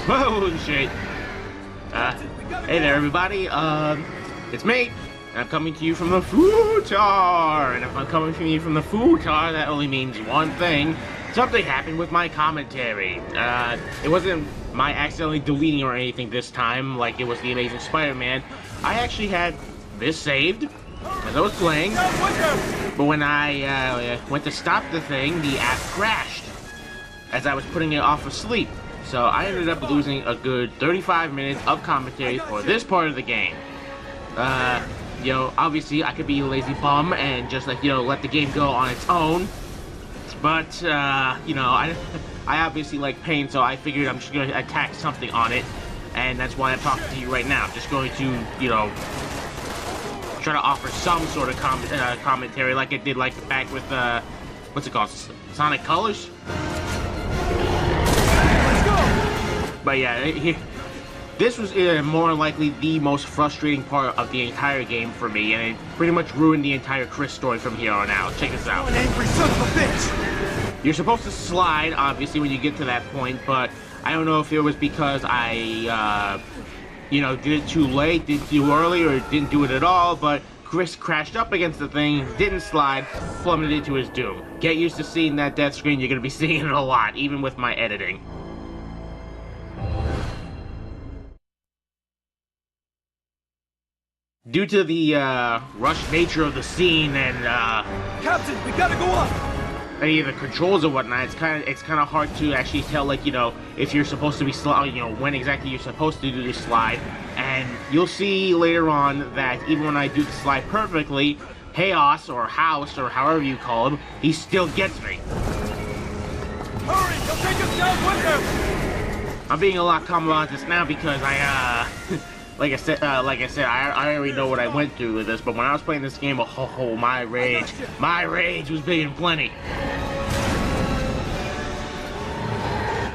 Whoa, shit. Hey there, everybody. It's me. I'm coming to you from the futar. And if I'm coming to you from the futar, that only means one thing. Something happened with my commentary. It wasn't my accidentally deleting or anything this time, like it was the Amazing Spider-Man. I actually had this saved as I was playing. But when I went to stop the thing, the app crashed as I was putting it off of sleep. So I ended up losing a good 35 minutes of commentary for this part of the game. You know, obviously I could be a lazy bum and just like, you know, let the game go on its own. But, you know, I obviously like pain, so I figured I'm just going to attack something on it. And that's why I'm talking to you right now. I'm just going to, you know, try to offer some sort of commentary like I did like back with, what's it called? Sonic Colors? But yeah, this was more likely the most frustrating part of the entire game for me, and it pretty much ruined the entire Chris story from here on out. Check this out. An angry son of a bitch! You're supposed to slide, obviously, when you get to that point, but I don't know if it was because I, you know, did it too late, did it too early, or didn't do it at all, but Chris crashed up against the thing, didn't slide, plummeted to his doom. Get used to seeing that death screen, you're going to be seeing it a lot, even with my editing. Due to the rushed nature of the scene and Captain, we gotta go up! any of the controls or whatnot, it's kind of hard to actually tell, like, you know, if you're supposed to be you know, when exactly you're supposed to do the slide. And you'll see later on that even when I do the slide perfectly, Chaos or House or however you call him, he still gets me. Hurry, he'll take us down with him! I'm being a lot calmer about this now because like I said, I already know what I went through with this, but when I was playing this game, oh, my rage was big and plenty.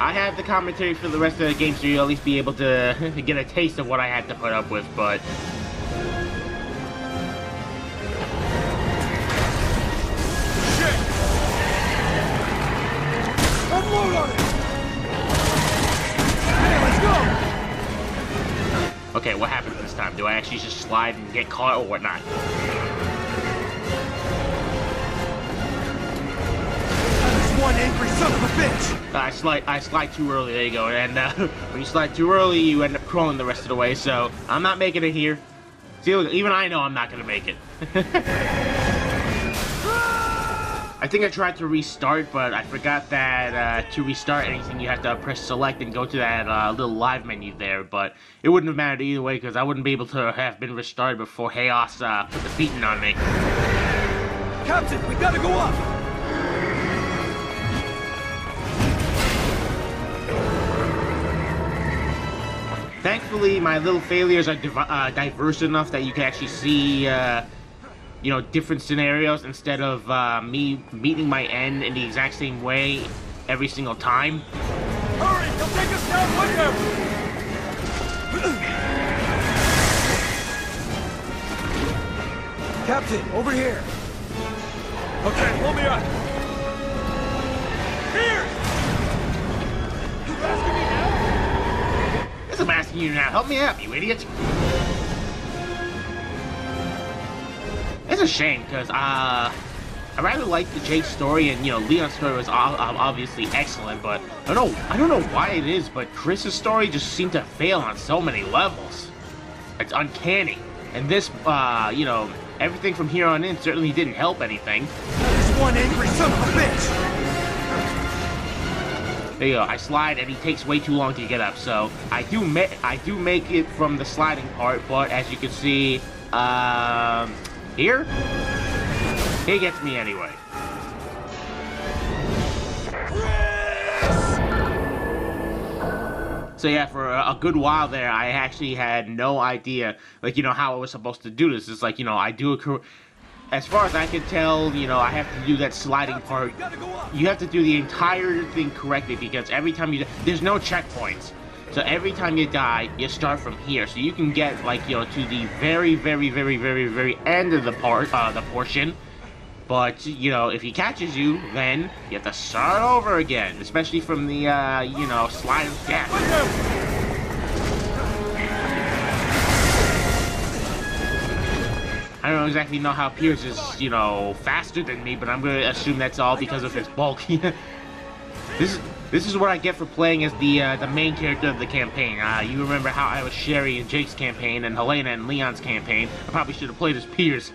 I have the commentary for the rest of the game, so you'll at least be able to get a taste of what I had to put up with, but... Shit! Unload on it! Hey, let's go! Okay, what happens this time? Do I actually just slide and get caught or whatnot? This one angry son of a bitch! I slide too early, there you go, and when you slide too early, you end up crawling the rest of the way, so I'm not making it here. See, look, even I know I'm not gonna make it. I think I tried to restart, but I forgot that to restart anything, you have to press select and go to that little live menu there, but it wouldn't have mattered either way, because I wouldn't be able to have been restarted before Chaos put the beating on me. Captain, we gotta go up! Thankfully, my little failures are diverse enough that you can actually see, you know, different scenarios instead of me meeting my end in the exact same way every single time. Hurry, he'll take us down with him! Captain, over here! Okay, hold me up! Here! You asking me now? Yes, I'm asking you now. Help me out, you idiot! It's a shame, because, I rather liked the Jake story, and, you know, Leon's story was obviously excellent, but I don't know why it is, but Chris's story just seemed to fail on so many levels. It's uncanny. And this, you know, everything from here on in certainly didn't help anything. This one angry son of a bitch! There you go, I slide, and he takes way too long to get up, so I do make it from the sliding part, but as you can see, here? He gets me anyway. So yeah, for a good while there, I actually had no idea, like, you know, how I was supposed to do this. It's like, you know, I do it, as far as I can tell, you know, I have to do that sliding part. You have to do the entire thing correctly, because every time there's no checkpoints. So every time you die, you start from here. So you can get, like, you know, to the very, very, very, very, very end of the portion. But, you know, if he catches you, then you have to start over again. Especially from the, you know, slide of death. exactly know how Pierce is, you know, faster than me, but I'm gonna assume that's all because of his bulk. This is what I get for playing as the main character of the campaign. You remember how I was Sherry in Jake's campaign and Helena in Leon's campaign. I probably should have played as Pierce.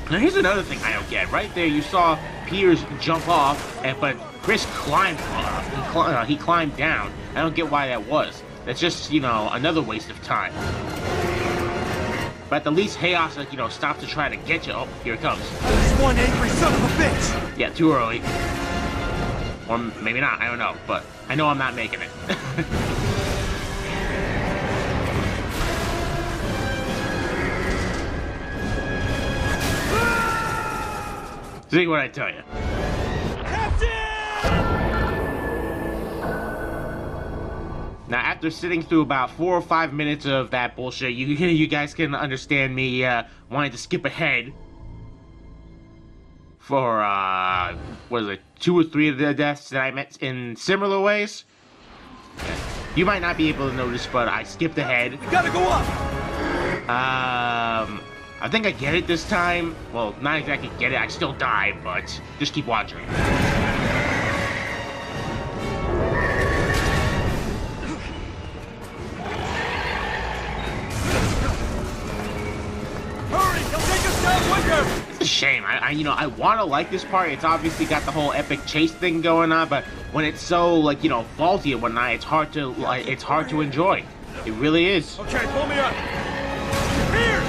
Now here's another thing I don't get. Right there, you saw Pierce jump off, but Chris climbed off. He climbed down. I don't get why that was. That's just, you know, another waste of time. But at the least Chaos, you know, stopped to try to get you. Oh, here it comes. This one angry son of a bitch! Yeah, too early. Or maybe not, I don't know. But I know I'm not making it. See what I tell you. Now, after sitting through about 4 or 5 minutes of that bullshit, you guys can understand me wanting to skip ahead for, what is it, 2 or 3 of the deaths that I met in similar ways. You might not be able to notice, but I skipped ahead. We gotta go up! I think I get it this time. Well, not exactly get it, I still die, but just keep watching. It's a shame. I want to like this part. It's obviously got the whole epic chase thing going on, but when it's so, like, you know, faulty and whatnot, it's hard to enjoy. It really is. Okay, pull me up. Here.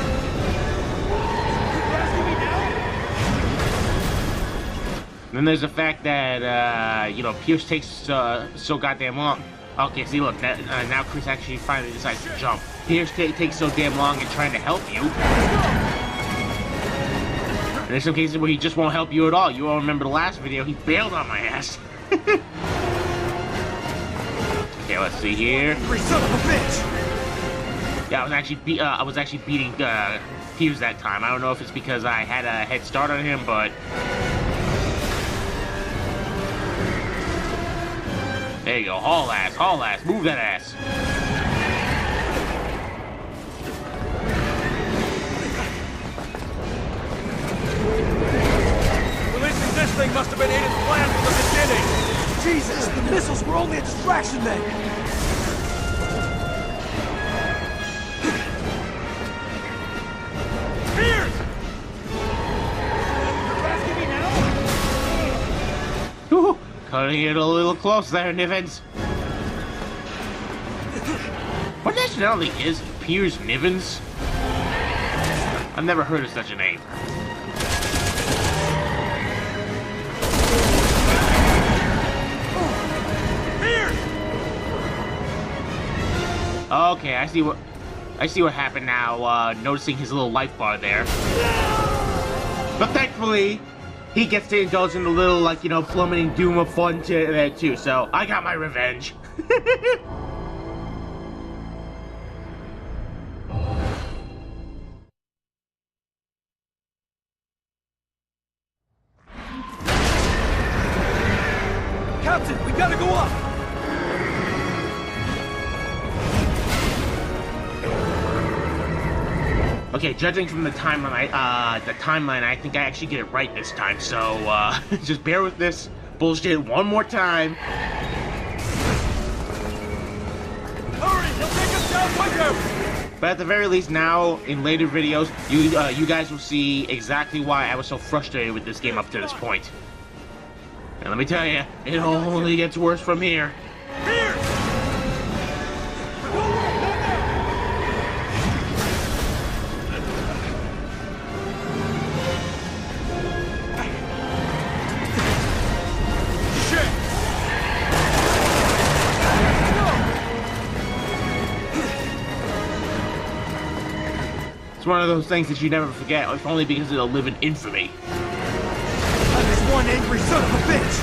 Then there's the fact that you know, Pierce takes so goddamn long. Okay, see, look, now Chris actually finally decides to jump. Pierce takes so damn long in trying to help you. And there's some cases where he just won't help you at all. You all remember the last video, he bailed on my ass. Okay, let's see here. Son of a bitch! Yeah, I was actually beating Pierce that time. I don't know if it's because I had a head start on him, but there you go. Haul ass, move that ass. Releasing this thing must have been Aiden's plan from the beginning! Jesus, the missiles were only a distraction then! Here! You're asking me now? Whew, cutting it a little close there, Nivens. What nationality is Piers Nivens? I've never heard of such a name. Okay, I see what happened now, noticing his little life bar there. But thankfully, he gets to indulge in a little, like, you know, plummeting doom of fun there too, so I got my revenge. Captain, we gotta go up! Okay, judging from the timeline, I think I actually get it right this time. So just bear with this bullshit one more time. Hurry! He'll take us down with him! But at the very least, now in later videos, you guys will see exactly why I was so frustrated with this game up to this point. And let me tell you, it only gets worse from here. Here! It's one of those things that you never forget, if only because it'll live in infamy. I'm this one angry son of a bitch!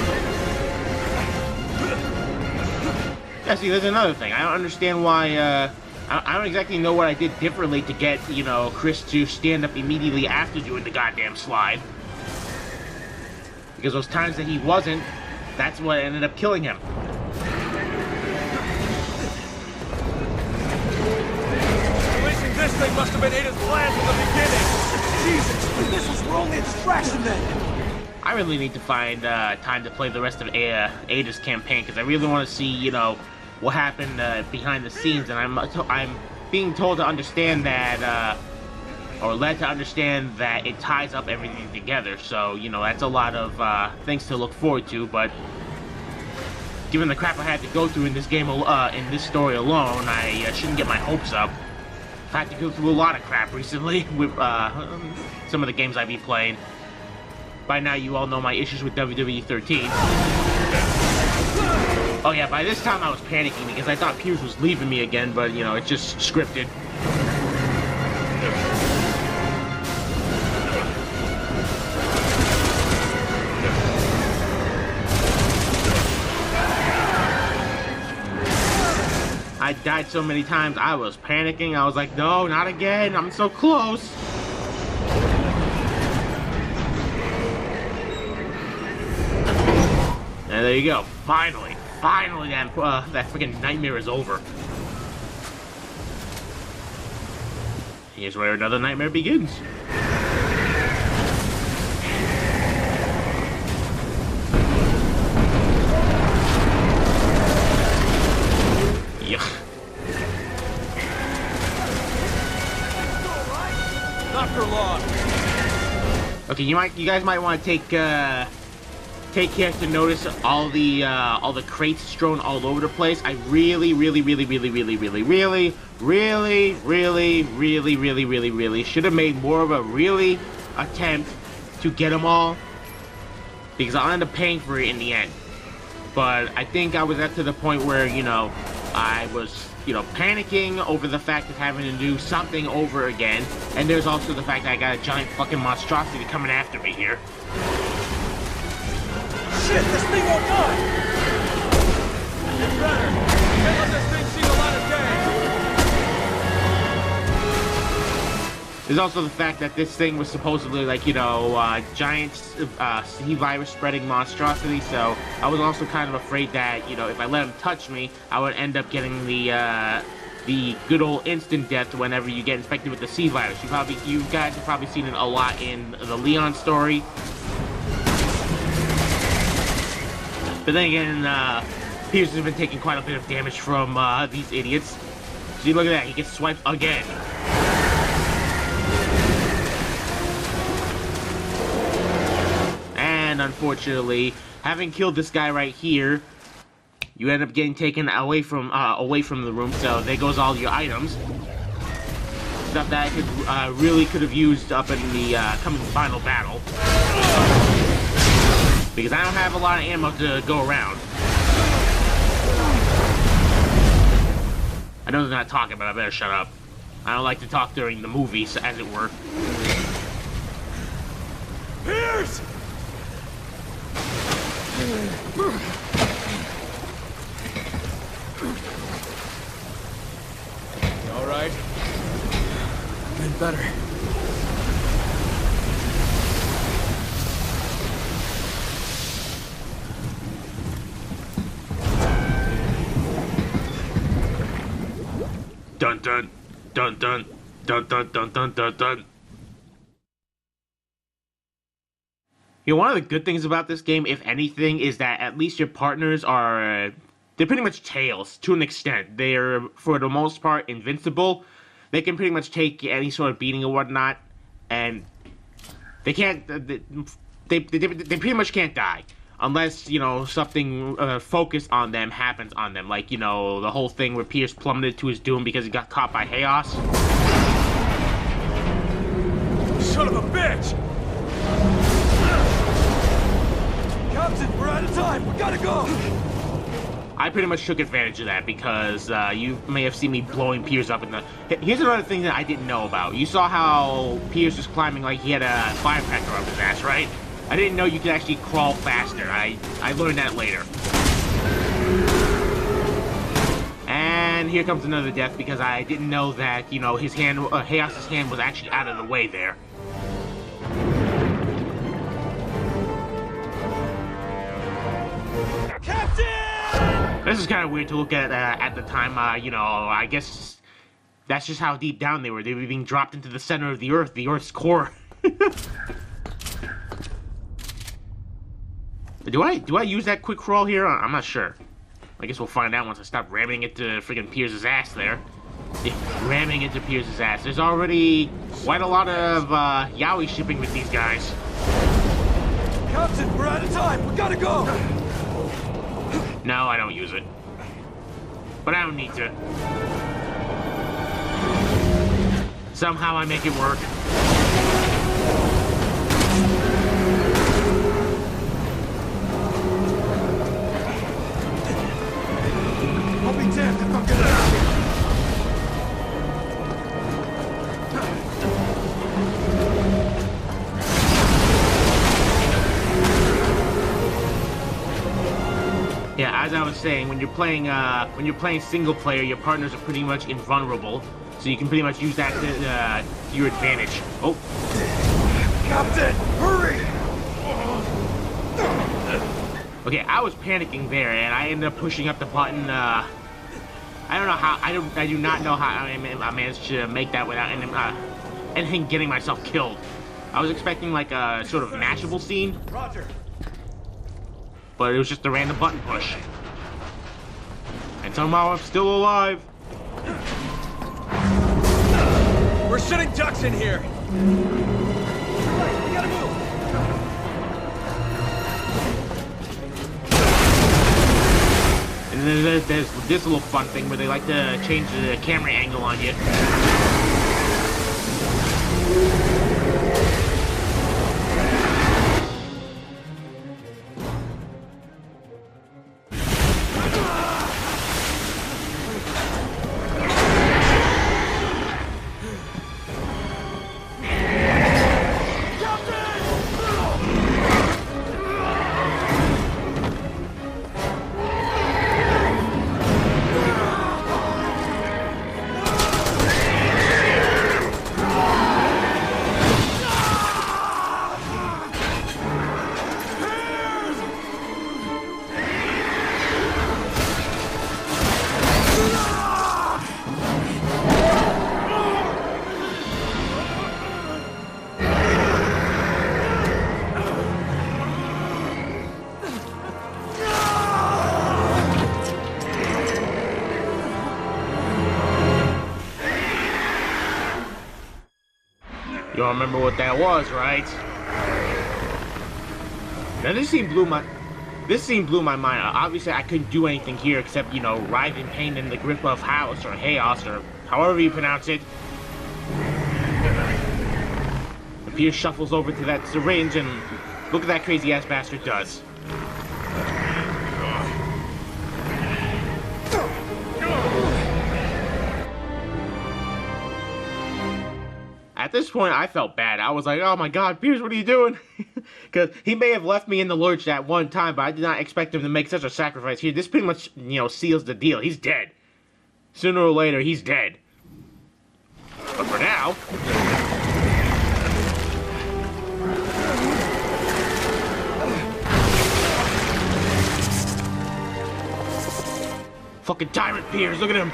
Yeah, see, there's another thing. I don't understand why, I don't exactly know what I did differently to get, you know, Chris to stand up immediately after doing the goddamn slide. Because those times that he wasn't, that's what ended up killing him. Releasing this thing thing must have been Ada's plan from the beginning! Jesus, the missiles were only a distraction then! I really need to find time to play the rest of Ada's campaign, because I really want to see, you know, what happened behind the scenes, and I'm being told to understand that, or led to understand that it ties up everything together, so, you know, that's a lot of things to look forward to, but given the crap I had to go through in this game, in this story alone, I shouldn't get my hopes up. I've had to go through a lot of crap recently with some of the games I've been playing. By now, you all know my issues with WWE 13. Oh yeah, by this time I was panicking because I thought Pierce was leaving me again, but, you know, it's just scripted. I died so many times, I was panicking. I was like, no, not again, I'm so close. And there you go. Finally that freaking nightmare is over. Here's where another nightmare begins. Yeah. Not for long. Okay, you guys might want to take care to notice all the crates strewn all over the place. I really should have made more of a attempt to get them all, because I'll end up paying for it in the end. But I think I was up to the point where, you know, I was, you know, panicking over the fact of having to do something over again, and there's also the fact that I got a giant fucking monstrosity coming after me here. Shit, this thing won't die! It's better. Can't let this thing see the light of day. There's also the fact that this thing was supposedly, like, you know, giant sea virus spreading monstrosity, so I was also kind of afraid that, you know, if I let him touch me, I would end up getting the good old instant death whenever you get infected with the sea virus. You guys have probably seen it a lot in the Leon story. But then again, Pierce has been taking quite a bit of damage from these idiots. See, look at that, he gets swiped again. And unfortunately, having killed this guy right here, you end up getting taken away from the room. So there goes all your items, stuff that I really could have used up in the coming final battle. Because I don't have a lot of ammo to go around. I know they're not talking, but I better shut up. I don't like to talk during the movies, as it were. Pierce! All right. Been better. Dun dun dun dun dun dun dun dun dun dun. You know, one of the good things about this game, if anything, is that at least your partners are they're pretty much tails to an extent. They're, for the most part, invincible. They can pretty much take any sort of beating or whatnot, and they can't. They pretty much can't die. Unless, you know, something focused on them happens on them. Like, you know, the whole thing where Pierce plummeted to his doom because he got caught by chaos. Son of a bitch! Captain, we're out of time! We gotta go! I pretty much took advantage of that because you may have seen me blowing Pierce up in the... Here's another thing that I didn't know about. You saw how Pierce was climbing like he had a firecracker up his ass, right? I didn't know you could actually crawl faster. I learned that later. And here comes another death because I didn't know that, you know, his hand, Chaos's hand was actually out of the way there. Captain! This is kind of weird to look at the time, you know, I guess That's just how deep down they were. They were being dropped into the center of the Earth's core. Do I use that quick crawl here? I'm not sure. I guess we'll find out once I stop ramming it to friggin' Pierce's ass there. Ramming into Pierce's ass. There's already quite a lot of yaoi shipping with these guys. Captain, we're out of time. We gotta go. No, I don't use it. But I don't need to. Somehow I make it work. I'll be damned if I'm gonna... Yeah, as I was saying, when you're playing single player, your partners are pretty much invulnerable, so you can pretty much use that to your advantage. Oh, Captain, hurry! okay, I was panicking there, and I ended up pushing up the button. I don't know how. I do not know how I managed to make that without anything getting myself killed. I was expecting like a sort of matchable scene. Roger. But it was just a random button push. And somehow I'm still alive. We're shooting ducks in here. We gotta move. And then there's this little fun thing where they like to change the camera angle on you. You all remember what that was, right? Now this scene blew my mind. Obviously, I couldn't do anything here except, you know, writhe in pain in the grip of House or Chaos or however you pronounce it. And Pierce shuffles over to that syringe and look at that crazy ass bastard does. At this point, I felt bad. I was like, oh my god, Pierce, what are you doing? Because he may have left me in the lurch at one time, but I did not expect him to make such a sacrifice here. This pretty much, you know, seals the deal. He's dead. Sooner or later, he's dead. But for now... Fucking tyrant Pierce, look at him.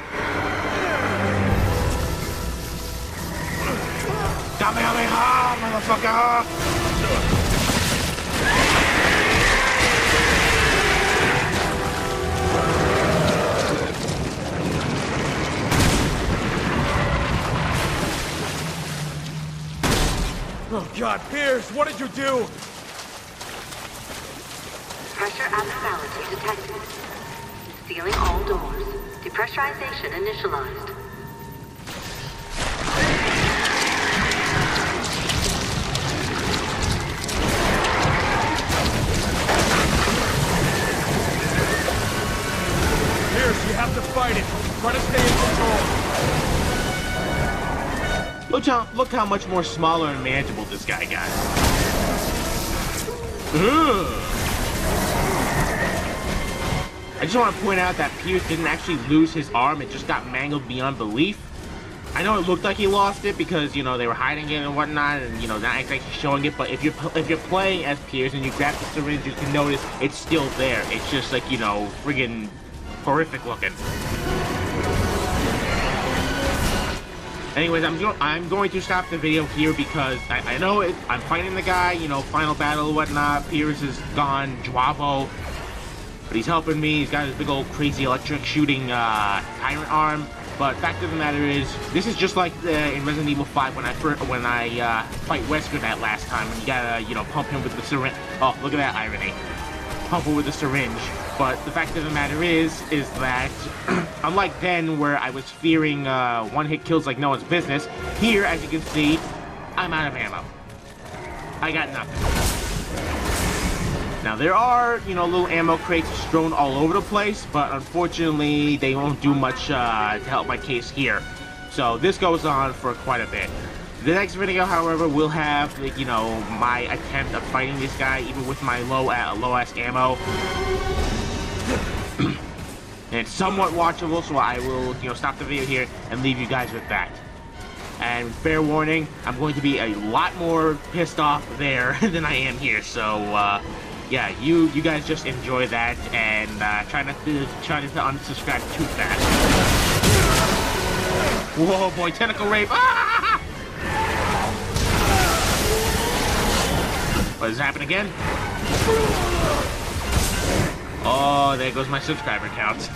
Kamehameha, motherfucker! Oh God, Pierce, what did you do? Pressure abnormality detected. Sealing all doors. Depressurization initialized. Pierce, you have to fight it. Try to stay in control. Look how much more smaller and manageable this guy got. I just want to point out that Pierce didn't actually lose his arm, it just got mangled beyond belief. I know it looked like he lost it because, you know, they were hiding it and whatnot and, you know, not exactly showing it, but if you're playing as Pierce and you grab the syringe, you can notice it's still there. It's just like, you know, friggin' horrific looking. Anyways, I'm going to stop the video here because I know I'm fighting the guy, you know, final battle and whatnot. Piers is gone, Joavo, but he's helping me. He's got his big old crazy electric shooting tyrant arm. But fact of the matter is, this is just like in Resident Evil 5 when I fight Wesker that last time, and you gotta, you know, pump him with the syringe. Oh, look at that irony. Pump him with the syringe. But the fact of the matter is that unlike then where I was fearing one-hit kills like no one's business, here, as you can see, I'm out of ammo. I got nothing. Now there are, you know, little ammo crates strewn all over the place, but unfortunately they won't do much to help my case here. So this goes on for quite a bit. The next video, however, will have, like, you know, my attempt of fighting this guy even with my low-ass ammo. And it's somewhat watchable, so I will, you know, stop the video here and leave you guys with that. And fair warning, I'm going to be a lot more pissed off there than I am here. So, yeah, you guys just enjoy that and try not to unsubscribe too fast. Whoa, boy, tentacle rape! Ah! What, does it happen again? Oh, there goes my subscriber count.